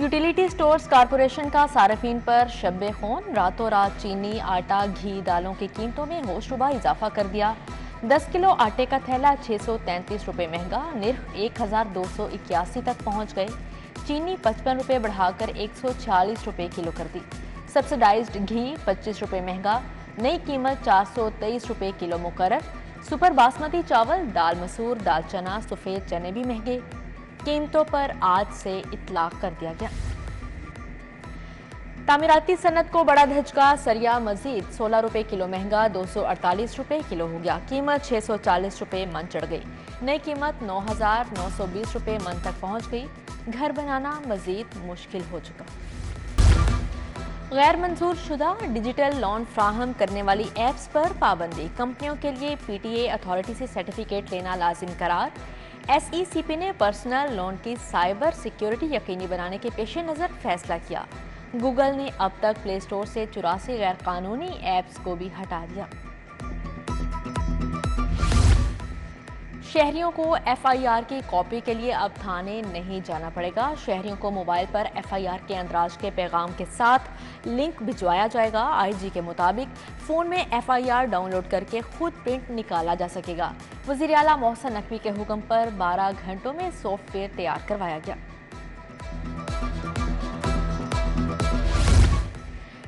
Utility stores corporation का सार्फिन पर शब्बे खून, रातों रात चीनी, आटा, घी, दालों की कीमतों में होशरुबा इजाफा कर दिया। 10 किलो आटे का थैला 633 रुपये महंगा, निर्ख 1281 तक पहुंच गए। चीनी 55 रुपये बढ़ाकर 140 रुपये किलो कर दी। सब्सिडाइज्ड घी 25 रुपये महंगा, नई कीमत 423 रुपये किलो मुकर्रर। सुपर बासमती चावल, दाल मसूर, दाल चना, सफ़ेद चने भी महंगे। कीमतों पर आज से इतलाक कर दिया गया। तामीराती सनत को बड़ा धचका, सरिया मजीद 16 रुपये किलो महंगा, 248 रुपये किलो हो गया। कीमत 640 रुपये मन चढ़ गई। नई कीमत 9,920 रुपये मन तक पहुंच गई। घर बनाना मजीद मुश्किल हो चुका। गैर मंजूर शुदा डिजिटल लोन फ्राहम करने वाली एप्स पर पाबंदी, कंपनियों के लिए पीटीए अथॉरिटी से सर्टिफिकेट लेना लाजिम करार। एसईसीपी ने पर्सनल लोन की साइबर सिक्योरिटी यकीनी बनाने के पेश नज़र फैसला किया। गूगल ने अब तक प्ले स्टोर से 84 गैर कानूनी ऐप्स को भी हटा दिया। शहरियों को एफआईआर की कॉपी के लिए अब थाने नहीं जाना पड़ेगा। शहरियों को मोबाइल पर एफआईआर के अंदराज के पैगाम के साथ लिंक भिजवाया जाएगा। आईजी के मुताबिक फ़ोन में एफआईआर डाउनलोड करके खुद प्रिंट निकाला जा सकेगा। वज़ीर आला मोहसिन नकवी के हुक्म पर 12 घंटों में सॉफ्टवेयर तैयार करवाया गया।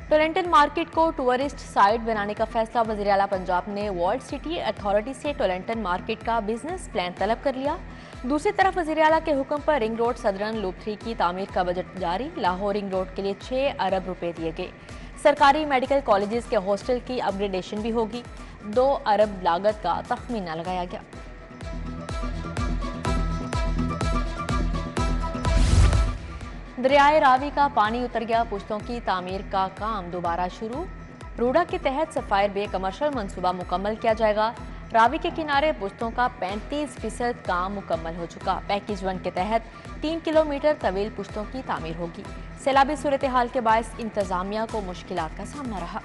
टोरंटन मार्केट को टूरिस्ट साइट बनाने का फैसला, वज़ीर आला पंजाब ने वर्ल्ड सिटी अथॉरिटी से टोरंटन मार्केट का बिजनेस प्लान तलब कर लिया। दूसरी तरफ वज़ीर आला के हुक्म पर रिंग रोड सदरन लूप 3 की तामीर का बजट जारी। लाहौर रिंग रोड के लिए 6 अरब रुपए दिए गए। सरकारी मेडिकल कॉलेजेस के हॉस्टल की अपग्रेडेशन भी होगी। 2 अरब लागत का तखमीना लगाया गया। दरियाए रावी का पानी उतर गया, पुश्तों की तामीर का काम दोबारा शुरू। रूडा के तहत सफायर बे कमर्शियल मंसूबा मुकम्मल किया जाएगा। रावी के किनारे पुश्तों का 35% काम मुकम्मल हो चुका। पैकेज 1 के तहत 3 किलोमीटर तवील पुश्तों की तामीर होगी। सैलाबी सूरत हाल के बायस इंतजामिया को मुश्किलात का सामना रहा।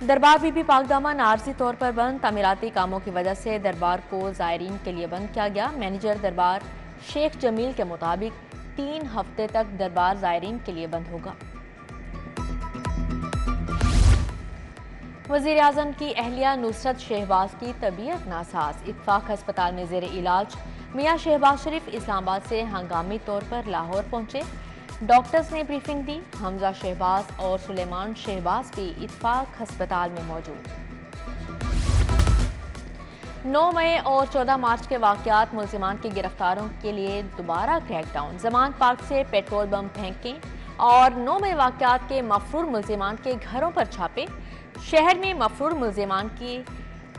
दरबार बीबी पाकदामन आर्जी तौर पर बंद, तामीराती कामों की वजह से दरबार को ज़ायरीन के लिए बंद किया गया। मैनेजर दरबार शेख जमील के मुताबिक 3 हफ्ते तक दरबार ज़ायरीन के लिए बंद होगा। वज़ीर आज़म की अहलिया नुसरत शहबाज की तबीयत नासाज, इत्फाक अस्पताल में ज़ेर इलाज। मियां शहबाज शरीफ इस्लामाबाद से हंगामी तौर पर लाहौर पहुंचे। डॉक्टर्स ने ब्रीफिंग दी। हमजा शहबाज और सुलेमान शहबाज भी इत्फाक अस्पताल में मौजूद। 9 मई और 14 मार्च के वाक़यात, मुल्ज़िमान की गिरफ्तारों के लिए दोबारा क्रैकडाउन। जमान पार्क से पेट्रोल बम फेंकें और 9 मई वाक़यात के मफरूर मुल्ज़िमान के घरों पर छापे। शहर में मफरूर मुल्ज़िमान की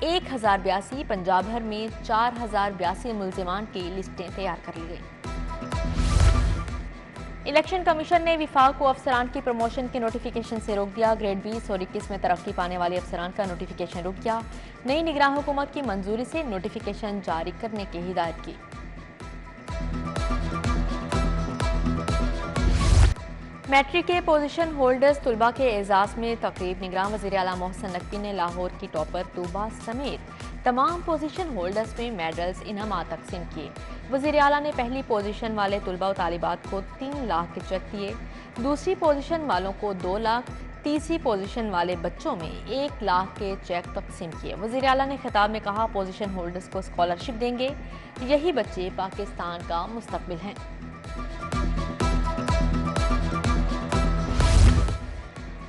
1082, पंजाब भर में 4082 मुल्ज़िमान की लिस्टें तैयार कर ली गई। इलेक्शन कमीशन ने विफाक को अफसरान की प्रमोशन के नोटिफिकेशन से रोक दिया। ग्रेड 20 और 21 में तरक्की पाने वाले अफसरान का नोटिफिकेशन रुक गया। नई निगरान हुकूमत की मंजूरी से नोटिफिकेशन जारी करने की हिदायत की। मैट्रिक के पोजीशन होल्डर्स तुलबा के एजाज में तकरीब, निगरान वज़ीर आला मोहसिन नकवी ने लाहौर की टॉपर तूबा समेत तमाम पोजीशन होल्डर्स में मेडल्स इनामात तकसीम किए। वज़ीर आला ने पहली पोजीशन वाले तुलबा और तालिबात को 3 लाख के चेक दिए। दूसरी पोजीशन वालों को 2 लाख, तीसरी पोजीशन वाले बच्चों में 1 लाख के चेक तकसीम किए। वज़ीर आला ने खिताब में कहा, पोजीशन होल्डर्स को स्कॉलरशिप देंगे, यही बच्चे पाकिस्तान का मुस्तकबिल हैं।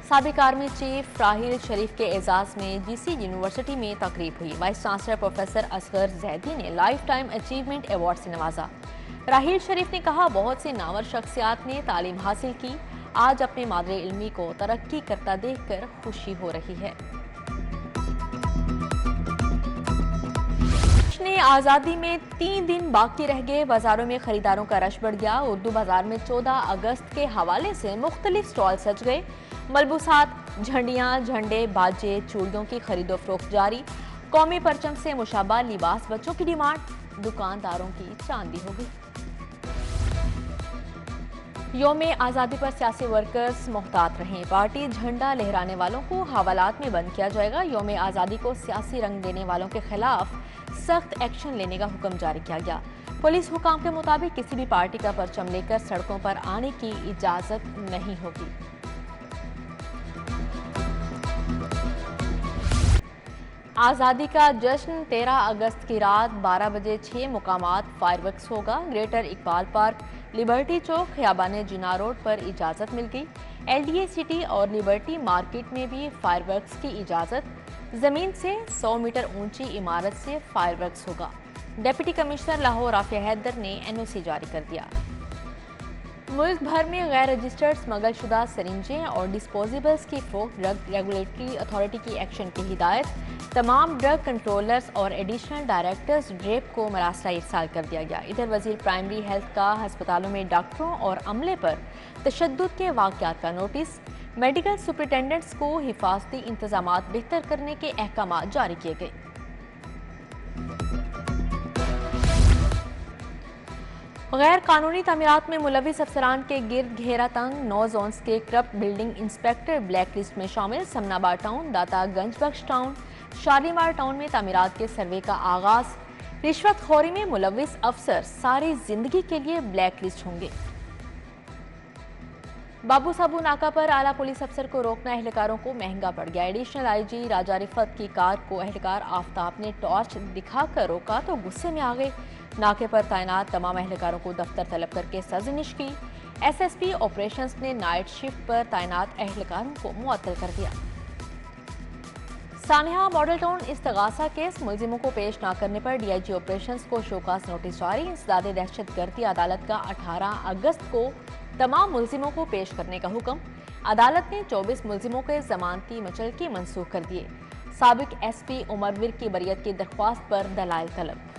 साबिक आर्मी चीफ राहिल शरीफ के एजाज में जीसी यूनिवर्सिटी में तकरीब हुई। Vice chancellor professor Asgar Zaidi ने लाइफ टाइम अचीवमेंट अवार्ड से नवाजा। राहिल शरीफ ने कहा, बहुत से नामवर शख्सियात ने तालीम हासिल की, आज अपने मादरे इल्मी को तरक्की करता देखकर खुशी हो रही है। आज़ादी में 3 दिन बाकी रह गए, बाजारों में खरीदारों का रश बढ़ गया। उर्दू बाजार में 14 अगस्त के हवाले से मुख्तलिफ स्टॉल सज गए। मलबूसात, झंडियाँ, झंडे, बाजे, चूड़ियों की खरीदो फरोख्त जारी। कौमी परचम से मुशाबा लिबास बच्चों की डिमांड, दुकानदारों की चांदी हो गई। योम आज़ादी पर सियासी वर्कर्स मोहतात रहें, पार्टी झंडा लहराने वालों को हवालात में बंद किया जाएगा। योम आज़ादी को सियासी रंग देने वालों के खिलाफ सख्त एक्शन लेने का हुक्म जारी किया गया। पुलिस हुकाम के मुताबिक किसी भी पार्टी का परचम लेकर सड़कों पर आने की इजाजत नहीं होगी। आज़ादी का जश्न 13 अगस्त की रात 12 बजे 6 मुकामात फायरवर्क्स होगा। ग्रेटर इकबाल पार्क, लिबर्टी चौक, खियाबाने जिना रोड पर इजाज़त मिल गई। LDA सिटी और लिबर्टी मार्केट में भी फायरवर्क्स की इजाज़त। ज़मीन से 100 मीटर ऊंची इमारत से फायरवर्क्स होगा। डिप्टी कमिश्नर लाहौर आफिया हैदर ने NOC जारी कर दिया। मुल्क भर में गैर रजिस्टर्ड स्मगलशुदा सरिंजें और डिस्पोजेबल्स की फरोख्त ड्रग रेगुलेटरी अथॉरिटी की एक्शन की हिदायत। तमाम ड्रग कंट्रोलर्स और एडिशनल डायरेक्टर्स ड्रेप को मरासला इरसाल कर दिया गया। इधर वजीर प्राइमरी हेल्थ का हस्पतालों में डॉक्टरों और अमले पर तशद्दुद के वाक़यात का नोटिस। मेडिकल सुपरिटेंडेंट्स को हिफाजती इंतजामात बेहतर करने के अहकामात जारी किए गए। गैर कानूनी तामीरात में मुलविस अफसरान के गिर्द घेरा तंग। 9 जोन्स के corrupt building inspector black list में शामिल। समनाबाद टाउन, दातागंज बख्श टाउन, शालीमार टाउन में तामीरात के सर्वे का आगाज। रिश्वतखोरी में मुलविस अफसर सारी जिंदगी के लिए ब्लैक लिस्ट होंगे। बाबू साबू नाका पर आला पुलिस अफसर को रोकना एहलकारों को महंगा पड़ गया। एडिशनल IG राजा रिफत की कार को एहलकार आफ्ताब ने टॉर्च दिखाकर रोका तो गुस्से में आ गए। नाके पर तैनात तमाम एहलकारों को दफ्तर तलब करके सजनिश की। SSP ऑपरेशंस ने नाइट शिफ्ट पर तैनात एहलकारों को मुअत्तल कर दिया। सानिया मॉडल टाउन इस्तगासा केस, मुलजिमों को पेश न करने पर DIG ऑपरेशंस को शोकास नोटिस जारी। इंसदादे दहशतगर्दी अदालत का 18 अगस्त को तमाम मुलजिमों को पेश करने का हुक्म। अदालत ने 24 मुलजिमों के जमानती मचलकी मंसूख कर दिए। साबिक SP उमरविर की बरियत की दरख्वास्त पर दलाइल तलब।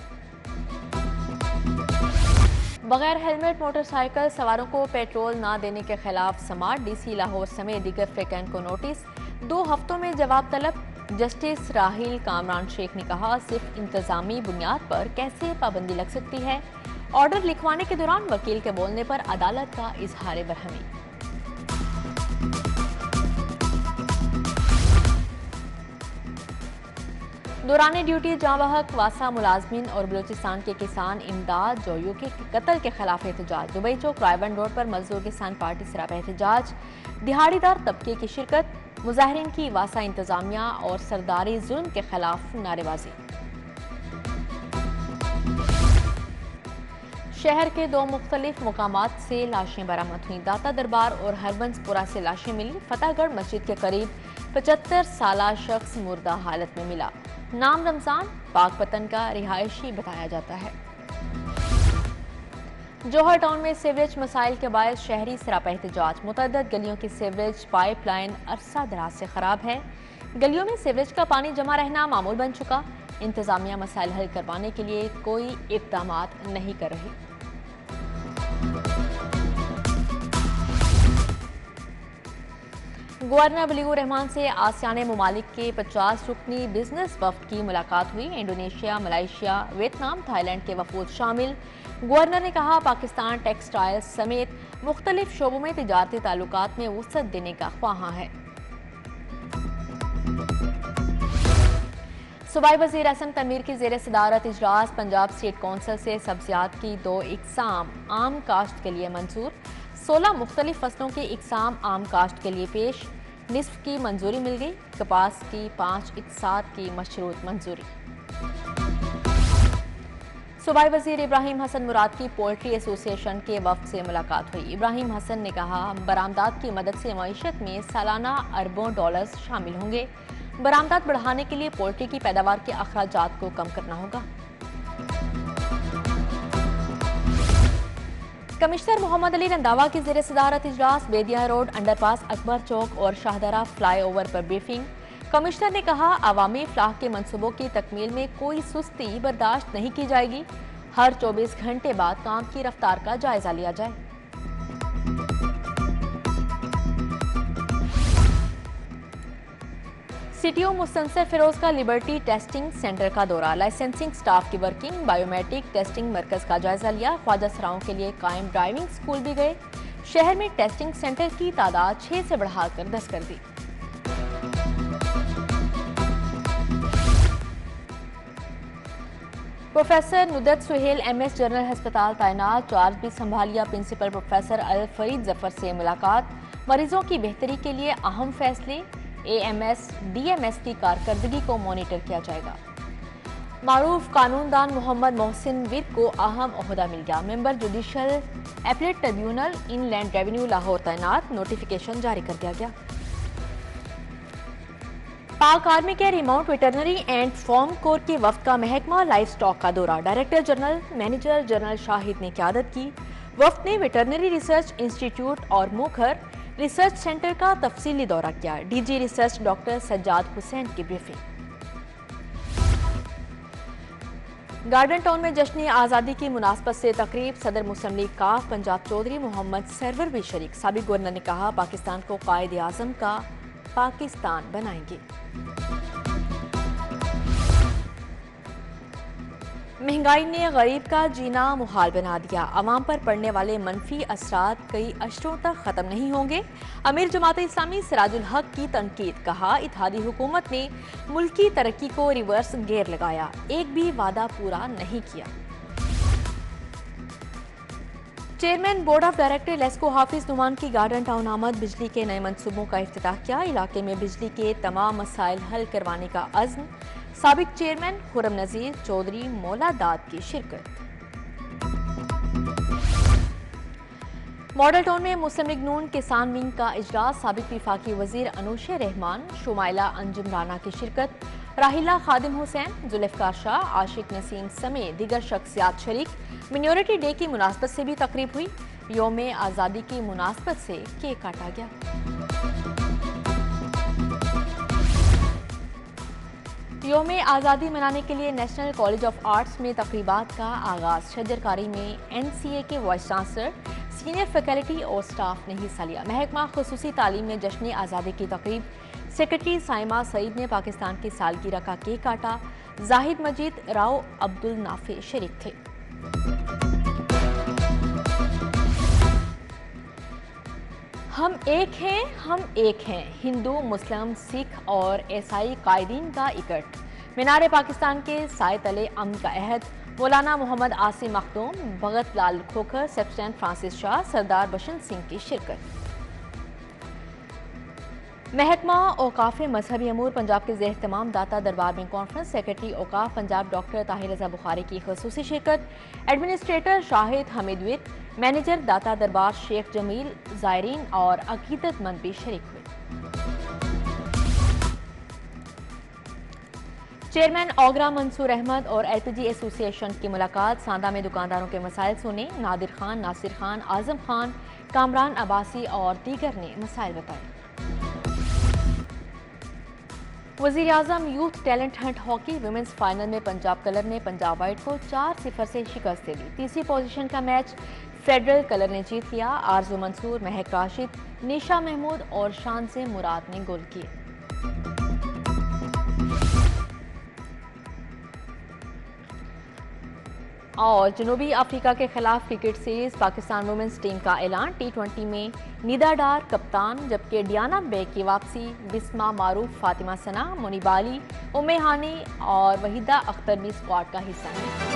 बगैर हेलमेट मोटरसाइकिल सवारों को पेट्रोल ना देने के खिलाफ समात। DC लाहौर समेत दीगर फ्रेकैन को नोटिस। 2 हफ्तों में जवाब तलब। जस्टिस राहिल कामरान शेख ने कहा, सिर्फ इंतजामी बुनियाद पर कैसे पाबंदी लग सकती है। ऑर्डर लिखवाने के दौरान वकील के बोलने पर अदालत का इजहार बरहमी। दौरान ड्यूटी जांबहक वासा मुलाजमीन और बलूचिस्तान के किसान इमदाद जोयू के कत्ल के खिलाफ एहतजाज। दुबई चौक रायबंद रोड पर मजदूर किसान पार्टी सरापा एहतजाज। दिहाड़ीदार तबके की शिरकत। मुजाहिरीन की वासा इंतजामिया और सरदारी जुल्म के खिलाफ नारेबाजी। शहर के 2 मुख्तलिफ मुकामात से लाशें बरामद हुई। दाता दरबार और हरबंसपुरा से लाशें मिली। फतेहगढ़ मस्जिद के करीब 75 साला शख्स मुर्दा हालत में मिला। नाम रमजान, पाकपतन का रिहायशी बताया जाता है। जौहर टाउन में सीवरेज मसाइल के बायस शहरी सरापा एहतजाज। मुतअद्दिद गलियों की सीवरेज पाइपलाइन अरसा दराज से खराब है। गलियों में सीवरेज का पानी जमा रहना मामूल बन चुका। इंतजामिया मसाइल हल करवाने के लिए कोई इक़दामात नहीं कर रही। गवर्नर वलीउर रहमान से आसियान ममालिक के 50 रुकनी बिजनेस वफ्द की मुलाकात हुई। इंडोनेशिया, मलेशिया, वियतनाम, थाईलैंड के वफूद शामिल। गवर्नर ने कहा, पाकिस्तान टेक्सटाइल्स समेत मुख्तलिफ शोबों में तिजारती ताल्लुकात में वुसअत देने का ख्वाहां है। सूबाई वज़ीर एहसन तनवीर की ज़ेर सदारत इजलास। पंजाब स्टेट कौंसिल से सब्जियात की 2 इकसाम आम काश्त के लिए मंजूर। 16 मुख्तलिफ फसलों के इकसाम आम काश्त के लिए पेश। निस्फ की मंजूरी मिल गई। कपास की 5 इकसात की मशरूत मंजूरी। सूबाई वज़ीर इब्राहिम हसन मुराद की पोल्ट्री एसोसिएशन के वफ्द से मुलाकात हुई। इब्राहिम हसन ने कहा, बरामदात की मदद से मईशत में सालाना अरबों डॉलर्स शामिल होंगे। बरामदात बढ़ाने के लिए पोल्ट्री की पैदावार के अखराजात को कम करना होगा। कमिश्नर मोहम्मद अली रंधावा की ज़ेर सदारत इजलास। बेदिया रोड, अंडरपास, अकबर चौक और शाहदरा फ्लाईओवर पर ब्रीफिंग। कमिश्नर ने कहा, अवामी फलाह के मंसूबों की तकमील में कोई सुस्ती बर्दाश्त नहीं की जाएगी। हर 24 घंटे बाद काम की रफ्तार का जायजा लिया जाए। CTO मुस्तनसर फिरोज का लिबर्टी टेस्टिंग सेंटर का दौरा। लाइसेंसिंग स्टाफ की वर्किंग, बायोमेट्रिक टेस्टिंग मरकज का जायजा लिया। ख्वाजा सराओं के लिए कायम ड्राइविंग स्कूल भी गए। शहर में टेस्टिंग सेंटर की तादाद 6 से बढ़ाकर 10 कर दी। प्रोफेसर नुदत सुहेल MS जनरल अस्पताल तैनात, चार्ज भी संभालिया। प्रिंसिपल प्रोफेसर अल फरीद जफर से मुलाकात, मरीजों की बेहतरी के लिए अहम फैसले। AMS DMS की कारकर्दगी को मॉनिटर किया जाएगा। मारूफ कानूनदान मोहम्मद मोहसिन विद को अहम ओहदा मिल गया। Member judicial appellate tribunal inland revenue Lahore तैनात, नोटिफिकेशन जारी कर दिया गया। पाक आर्मी के remount veterinary and farm corps के वफ्द का महकमा लाइफ स्टॉक का दौरा, director general major general Shahid ने क़यादत की। वफ्द ने वेटरनरी रिसर्च इंस्टीट्यूट और मुखर रिसर्च सेंटर का तफसीली दौरा किया। DG research doctor Sajjad Hussain की ब्रीफिंग। गार्डन टाउन में जश्न आज़ादी की मुनासबत से तकरीब, सदर मुस्लिम लीग काफ पंजाब चौधरी मोहम्मद सरवर भी शरीक। साबिक गवर्नर ने कहा, पाकिस्तान को कायद आज़म का पाकिस्तान बनाएंगे। महंगाई ने गरीब का जीना मुहाल बना दिया। अवाम पर पड़ने वाले मनफी असरात कई अशरों तक खत्म नहीं होंगे। अमीर जमात इस्लामी सिराजुल हक की तनकीद, कहा इत्तेहादी हुकूमत ने मुल्की तरक्की को रिवर्स गेयर लगाया, एक भी वादा पूरा नहीं किया। Chairman board of director LESCO Hafiz Nauman की गार्डन टाउन आमद, बिजली के नए मंसूबों का इफ्तिताह किया। इलाके में बिजली के तमाम मसाइल हल करवाने का अज़्म। साबिक चेयरमैन खुरम नज़ीर चौधरी मौला दाद की शिरकत। मॉडल टाउन में मुस्लिम लीग नून किसान विंग का इजलास, साबिक वफाकी वजीर अनूशे रहमान, शुमाइला अंजुम राना की शिरकत। राहिला खादिम हुसैन, जुल्फ़िकार शाह, आशिक नसीम समेत दीगर शख्सियात शरीक। मिनोरिटी डे की मुनासबत से भी तकरीब हुई। यौम आज़ादी की मुनासबत से केक काटा गया। यौम आज़ादी मनाने के लिए नेशनल कॉलेज ऑफ आर्ट्स में तकरीबात का आगाज। शजरकारी में NCA के वाइस चांसलर, सीनियर फैकल्टी और स्टाफ ने हिस्सा लिया। महकमा खुसूसी तालीम में जश्न आज़ादी की तकरीब, सेक्रेटरी साइमा सईद ने पाकिस्तान की सालगिरह का केक काटा। जाहिद मजीद राव अब्दुल नाफे शरीक थे। हम एक हैं, हिंदू मुस्लिम सिख और ईसाई कायदीन का इकट्ठ। मीनार पाकिस्तान के साए तले अमन का अहद। मौलाना मोहम्मद आसिम मखदूम, भगत लाल खोखर, सेफ्टेन फ्रांसिस शाह, सरदार बसंत सिंह की शिरकत। महकमा औकाफ मजहबी अमूर पंजाब के ज़ेर तमाम दाता दरबार में conference, secretary Auqaf Punjab doctor Tahir Raza Bukhari की खसूसी शिरकत। Administrator Shahid Hameed with, manager Data Darbar Sheikh Jameel, ज़ायरीन और अकीदतमंद भी शरीक हुए। चेयरमैन ओगरा मंसूर अहमद और LPG एसोसिएशन की मुलाकात, सांदा में दुकानदारों के मसाइल सुने। नादिर खान, नासिर खान, आजम खान, कामरान अब्बासी और दीगर ने मसाइल बताए। Wazir Azam youth talent hunt hockey women's final में पंजाब कलर ने पंजाब वाइट को 4-0 से शिकस्त दे दी। तीसरी पोजीशन का मैच फेडरल कलर ने जीत लिया। आरजू मंसूर, महक राशिद, निशा महमूद और शान से मुराद ने गोल किए। और जनूबी अफ्रीका के खिलाफ cricket series, Pakistan women's team का ऐलान। T20 में निदा डार कप्तान, जबकि डियाना बेग की वापसी। बिस्मा मारूफ, फातिमा सना, मुनीबा अली, उम्मे हानी और वहीदा अख्तर भी स्क्वाड का हिस्सा हैं।